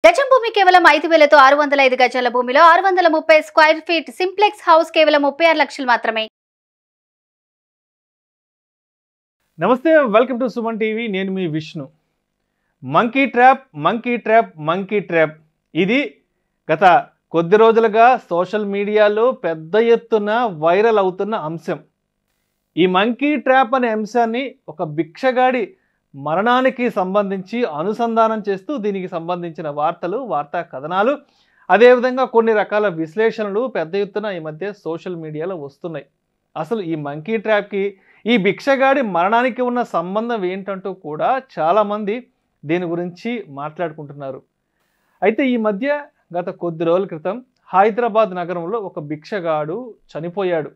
గజం భూమి కేవలం 5,000తో 605 గజాల భూమిలో 630 స్క్వేర్ ఫీట్ సింప్లెక్స్ హౌస్ కేవలం 36 లక్షలు మాత్రమే. నమస్తే, వెల్కమ్ టు సుమన్ టీవీ. నేను మీ విష్ణు. మంకీ ట్రాప్ ఇది గత కొద్ది రోజులుగా సోషల్ మీడియాలో పెద్ద ఎత్తున వైరల్ అవుతున్న అంశం. ఈ మంకీ ట్రాప్ అనే అంశాన్ని ఒక భిక్షగాడి మరణానికి సంబంధించి అనుసంధానం చేస్తూ దీనికి సంబంధించిన వార్తా కథనాలు, అదేవిధంగా కొన్ని రకాల విశ్లేషణలు పెద్ద ఎత్తున ఈ మధ్య సోషల్ మీడియాలో వస్తున్నాయి. అసలు ఈ మంకీ ట్రాప్కి ఈ భిక్షగాడి మరణానికి ఉన్న సంబంధం ఏంటంటూ కూడా చాలామంది దీని గురించి మాట్లాడుకుంటున్నారు. అయితే ఈ మధ్య గత కొద్ది రోజుల క్రితం హైదరాబాద్ నగరంలో ఒక భిక్షగాడు చనిపోయాడు.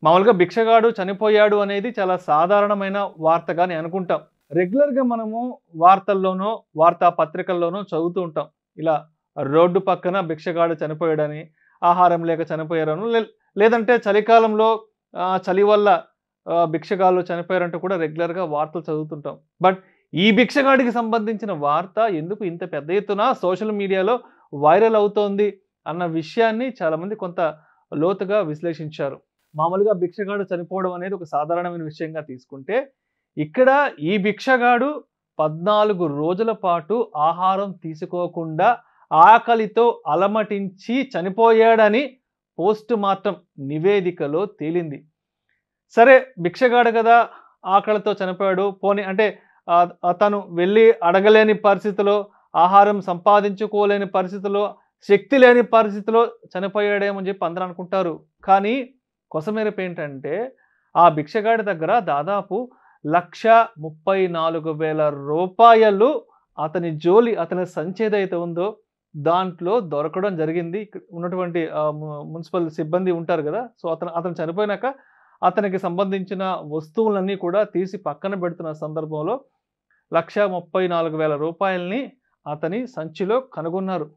మామూలుగా భిక్షగాడు చనిపోయాడు అనేది చాలా సాధారణమైన వార్తగా నేను అనుకుంటాం. రెగ్యులర్గా మనము వార్తల్లోనో వార్తాపత్రికల్లోనో చదువుతూ ఉంటాం, ఇలా రోడ్డు పక్కన భిక్షగాడు చనిపోయాడని, ఆహారం లేక చనిపోయారను, లేదంటే చలికాలంలో చలి వల్ల భిక్షగాళ్ళు చనిపోయారంటూ కూడా రెగ్యులర్గా వార్తలు చదువుతుంటాం. బట్ ఈ భిక్షగాడికి సంబంధించిన వార్త ఎందుకు ఇంత పెద్ద ఎత్తున సోషల్ మీడియాలో వైరల్ అవుతోంది అన్న విషయాన్ని చాలామంది కొంత లోతుగా విశ్లేషించారు. మామూలుగా భిక్షగాడు చనిపోవడం అనేది ఒక సాధారణమైన విషయంగా తీసుకుంటే, ఇక్కడ ఈ భిక్షగాడు 14 రోజుల పాటు ఆహారం తీసుకోకుండా ఆకలితో అలమటించి చనిపోయాడని పోస్ట్ మార్టం నివేదికలో తేలింది. సరే, భిక్షగాడు కదా, ఆకలితో చనిపోయాడు, పోనీ అంటే తను వెళ్ళి అడగలేని పరిస్థితిలో, ఆహారం సంపాదించుకోలేని పరిస్థితిలో, శక్తి లేని పరిస్థితిలో చనిపోయాడేమని చెప్పి అందరూ అనుకుంటారు. కానీ కొసమెరుపు ఏంటంటే, ఆ భిక్షగాడి దగ్గర దాదాపు 1,34,000 రూపాయలు అతని అతని సంచి ఏదైతే ఉందో దాంట్లో దొరకడం జరిగింది. ఉన్నటువంటి మున్సిపల్ సిబ్బంది ఉంటారు కదా, సో అతను చనిపోయినాక అతనికి సంబంధించిన వస్తువులన్నీ కూడా తీసి పక్కన పెడుతున్న సందర్భంలో 1,34,000 రూపాయలని అతని సంచిలో కనుగొన్నారు.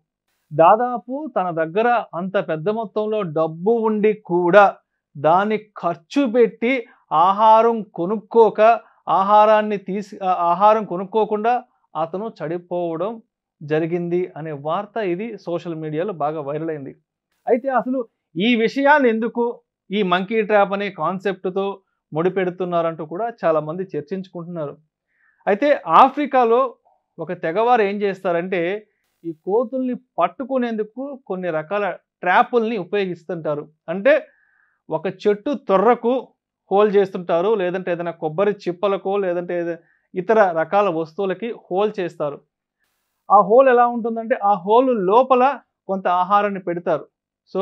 దాదాపు తన దగ్గర అంత పెద్ద మొత్తంలో డబ్బు ఉండి కూడా దాన్ని ఖర్చు పెట్టి ఆహారం కొనుక్కోకుండా అతను చనిపోవడం జరిగింది అనే వార్త ఇది సోషల్ మీడియాలో బాగా వైరల్ అయింది. అయితే అసలు ఈ విషయాన్ని ఎందుకు ఈ మంకీ ట్రాప్ అనే కాన్సెప్ట్తో ముడిపెడుతున్నారంటూ కూడా చాలామంది చర్చించుకుంటున్నారు. అయితే ఆఫ్రికాలో ఒక తెగవారు ఏం చేస్తారంటే, ఈ కోతుల్ని పట్టుకునేందుకు కొన్ని రకాల ట్రాపుల్ని ఉపయోగిస్తుంటారు. అంటే ఒక చెట్టు తొర్రకు హోల్ చేస్తుంటారు, లేదంటే ఏదైనా కొబ్బరి చిప్పలకో, లేదంటే ఇతర రకాల వస్తువులకి హోల్ చేస్తారు. ఆ హోల్ ఎలా ఉంటుందంటే, ఆ హోల్ లోపల కొంత ఆహారాన్ని పెడతారు. సో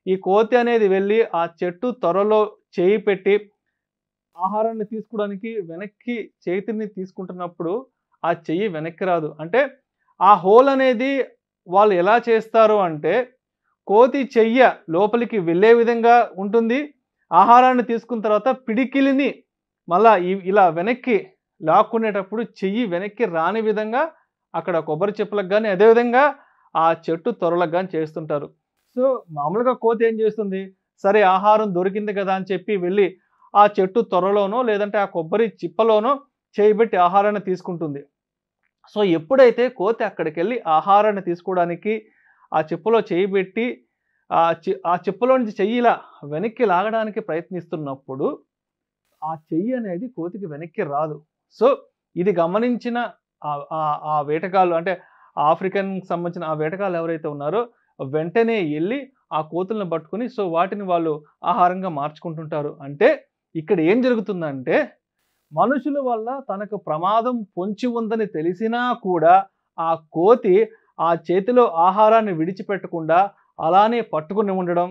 ఈ కోతి అనేది వెళ్ళి ఆ చెట్టు త్వరలో చేయి పెట్టి ఆహారాన్ని తీసుకోవడానికి వెనక్కి చేతిని తీసుకుంటున్నప్పుడు ఆ చెయ్యి వెనక్కి రాదు. అంటే ఆ హోల్ అనేది వాళ్ళు ఎలా చేస్తారు అంటే, కోతి చెయ్య లోపలికి వెళ్ళే విధంగా ఉంటుంది. ఆహారాన్ని తీసుకున్న తర్వాత పిడికిలిని మళ్ళా ఇలా వెనక్కి లాక్కునేటప్పుడు చెయ్యి వెనక్కి రాని విధంగా అక్కడ కొబ్బరి చెప్పులకు కానీ, అదేవిధంగా ఆ చెట్టు త్వరలకు కానీ చేస్తుంటారు. సో మామూలుగా కోతి ఏం చేస్తుంది, సరే ఆహారం దొరికింది కదా అని చెప్పి వెళ్ళి ఆ చెట్టు త్వరలోనో, లేదంటే ఆ కొబ్బరి చిప్పలోనో చేయబెట్టి ఆహారాన్ని తీసుకుంటుంది. సో ఎప్పుడైతే కోతి అక్కడికి వెళ్ళి ఆహారాన్ని తీసుకోవడానికి ఆ చిప్పలో చేయబెట్టి ఆ చిప్పలో నుంచి చెయ్యిలా వెనక్కి లాగడానికి ప్రయత్నిస్తున్నప్పుడు ఆ చెయ్యి అనేది కోతికి వెనక్కి రాదు. సో ఇది గమనించిన ఆ వేటగాళ్ళు, అంటే ఆఫ్రికన్కి సంబంధించిన ఆ వేటగాళ్ళు ఎవరైతే ఉన్నారో వెంటనే వెళ్ళి ఆ కోతులను పట్టుకుని సో వాటిని వాళ్ళు ఆహారంగా మార్చుకుంటుంటారు. అంటే ఇక్కడ ఏం జరుగుతుందంటే, మనుషుల వల్ల తనకు ప్రమాదం పొంచి ఉందని తెలిసినా కూడా ఆ కోతి ఆ చేతిలో ఆహారాన్ని విడిచిపెట్టకుండా అలానే పట్టుకుని ఉండడం,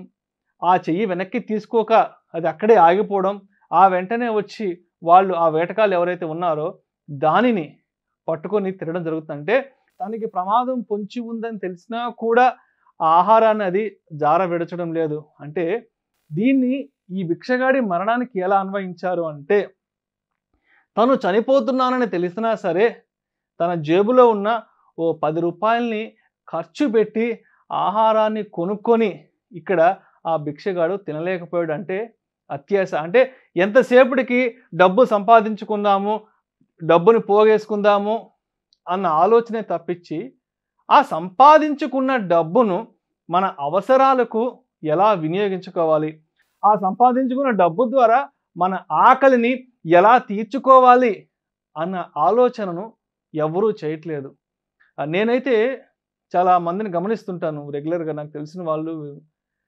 ఆ చెయ్యి వెనక్కి తీసుకోక అది అక్కడే ఆగిపోవడం, ఆ వెంటనే వచ్చి వాళ్ళు ఆ వేటగాళ్ళు ఎవరైతే ఉన్నారో దానిని పట్టుకొని తినడం జరుగుతుందంటే, తనకి ప్రమాదం పొంచి ఉందని తెలిసినా కూడా ఆ ఆహారాన్ని అది జార విడచడం లేదు. అంటే దీన్ని ఈ భిక్షగాడి మరణానికి ఎలా అన్వయించారు అంటే, తను చనిపోతున్నానని తెలిసినా సరే తన జేబులో ఉన్న ఓ 10 రూపాయలని ఖర్చు పెట్టి ఆహారాన్ని కొనుక్కొని ఇక్కడ ఆ భిక్షగాడు తినలేకపోయాడు. అంటే అత్యాశ. అంటే ఎంతసేపటికి డబ్బు సంపాదించుకుందాము, డబ్బుని పోగేసుకుందాము అన్న ఆలోచనే తప్పించి ఆ సంపాదించుకున్న డబ్బును మన అవసరాలకు ఎలా వినియోగించుకోవాలి, ఆ సంపాదించుకున్న డబ్బు ద్వారా మన ఆకలిని ఎలా తీర్చుకోవాలి అన్న ఆలోచనను ఎవరూ చేయట్లేదు. నేనైతే చాలా మందిని గమనిస్తుంటాను రెగ్యులర్‌గా, నాకు తెలిసిన వాళ్ళు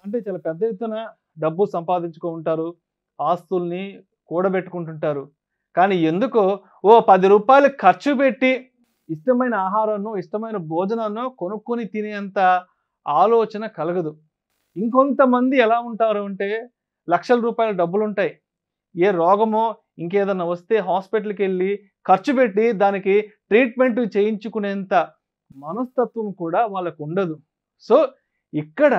అంటే చాలా పెద్ద ఎత్తున డబ్బు సంపాదించుకో ఉంటారు. ఆస్తుల్ని కూడబెట్టుకుంటుంటారు. కానీ ఎందుకో ఓ రూ. 10 ఖర్చు పెట్టి ఇష్టమైన ఆహారాన్నో, ఇష్టమైన భోజనాన్నో కొనుక్కొని తినేంత ఆలోచన కలగదు. ఇంకొంతమంది ఎలా ఉంటారు అంటే లక్షల రూపాయల డబ్బులుంటాయి. ఏ రోగమో ఇంకేదన్నా వస్తే హాస్పిటల్‌కెళ్ళి ఖర్చు పెట్టి దానికి ట్రీట్మెంట్ చేయించుకునేంత మనస్తత్వం కూడా వాళ్ళకుండదు. సో, ఇక్కడ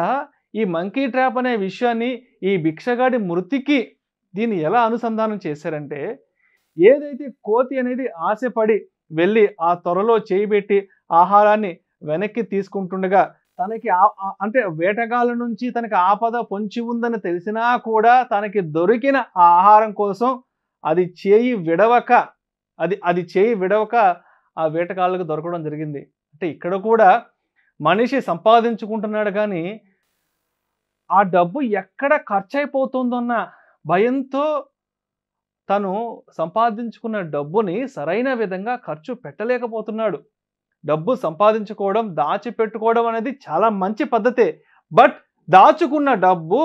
ఈ మంకీ ట్రాప్ అనే విషయాన్ని ఈ భిక్షగాడి మృతికి దీన్ని ఎలా అనుసంధానం చేశారంటే, ఏదైతే కోతి అనేది ఆశపడి వెళ్ళి ఆ త్వరలో చేయి పెట్టి ఆహారాన్ని వెనక్కి తీసుకుంటుండగా తనకి అంటే వేటగాళ్ళ నుంచి తనకి ఆపద పొంచి ఉందని తెలిసినా కూడా తనకి దొరికిన ఆ ఆహారం కోసం అది చేయి విడవక అది చేయి విడవక ఆ వేటగాళ్ళకు దొరకడం జరిగింది. అంటే ఇక్కడ కూడా మనిషి సంపాదించుకుంటున్నాడు కానీ ఆ డబ్బు ఎక్కడ ఖర్చయిపోతుందన్న భయంతో తను సంపాదించుకున్న డబ్బుని సరైన విధంగా ఖర్చు పెట్టలేకపోతున్నాడు. డబ్బు సంపాదించుకోవడం, దాచిపెట్టుకోవడం అనేది చాలా మంచి పద్ధతే. బట్ దాచుకున్న డబ్బు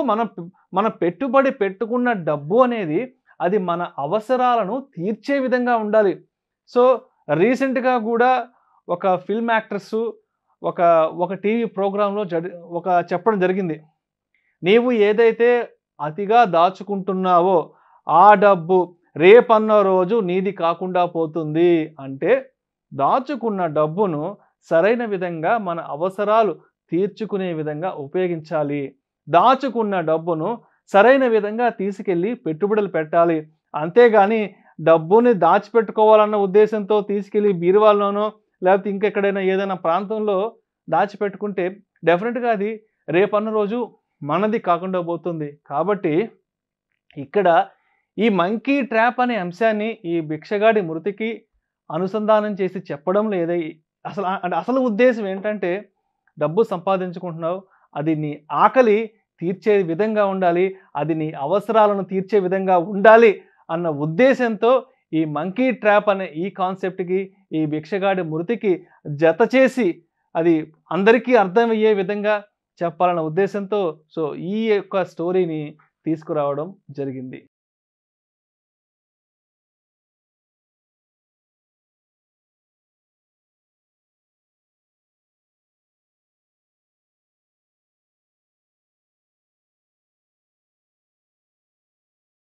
మన పెట్టుబడి పెట్టుకున్న డబ్బు అనేది అది మన అవసరాలను తీర్చే విధంగా ఉండాలి. సో, రీసెంట్‌గా గూడా ఒక ఫిల్మ్ యాక్ట్రెస్ ఒక టీవీ ప్రోగ్రామ్‌లో చెప్పడం జరిగింది. నీవు ఏదైతే అతిగా దాచుకుంటున్నావో ఆ డబ్బు రేపన్న రోజు నీది కాకుండా పోతుంది. అంటే దాచుకున్న డబ్బును సరైన విధంగా మన అవసరాలు తీర్చుకునే విధంగా ఉపయోగించాలి. దాచుకున్న డబ్బును సరైన విధంగా తీసుకెళ్ళి పెట్టుబడులు పెట్టాలి. అంతేగాని డబ్బుని దాచిపెట్టుకోవాలన్న ఉద్దేశంతో తీసుకెళ్ళి బీరువాలోనో లేకపోతే ఇంకెక్కడైనా ఏదైనా ప్రాంతంలో దాచిపెట్టుకుంటే డెఫినెట్‌గా అది రేపన్న రోజు మనది కాకుండా పోతుంది. కాబట్టి ఇక్కడ ఈ మంకీ ట్రాప్ అనే అంశాన్ని ఈ భిక్షగాడి మృతికి అనుసంధానం చేసి చెప్పడంలో అసలు ఉద్దేశం ఏంటంటే, డబ్బు సంపాదించుకుంటున్నావు, అది నీ ఆకలి తీర్చే విధంగా ఉండాలి, అది నీ అవసరాలను తీర్చే విధంగా ఉండాలి అన్న ఉద్దేశంతో ఈ మంకీ ట్రాప్ అనే ఈ కాన్సెప్ట్‌కి ఈ భిక్షగాడి మృతికి జత చేసి అది అందరికీ అర్థమయ్యే విధంగా చెప్పాలన్న ఉద్దేశంతో ఈ యొక్క స్టోరీని తీసుకురావడం జరిగింది.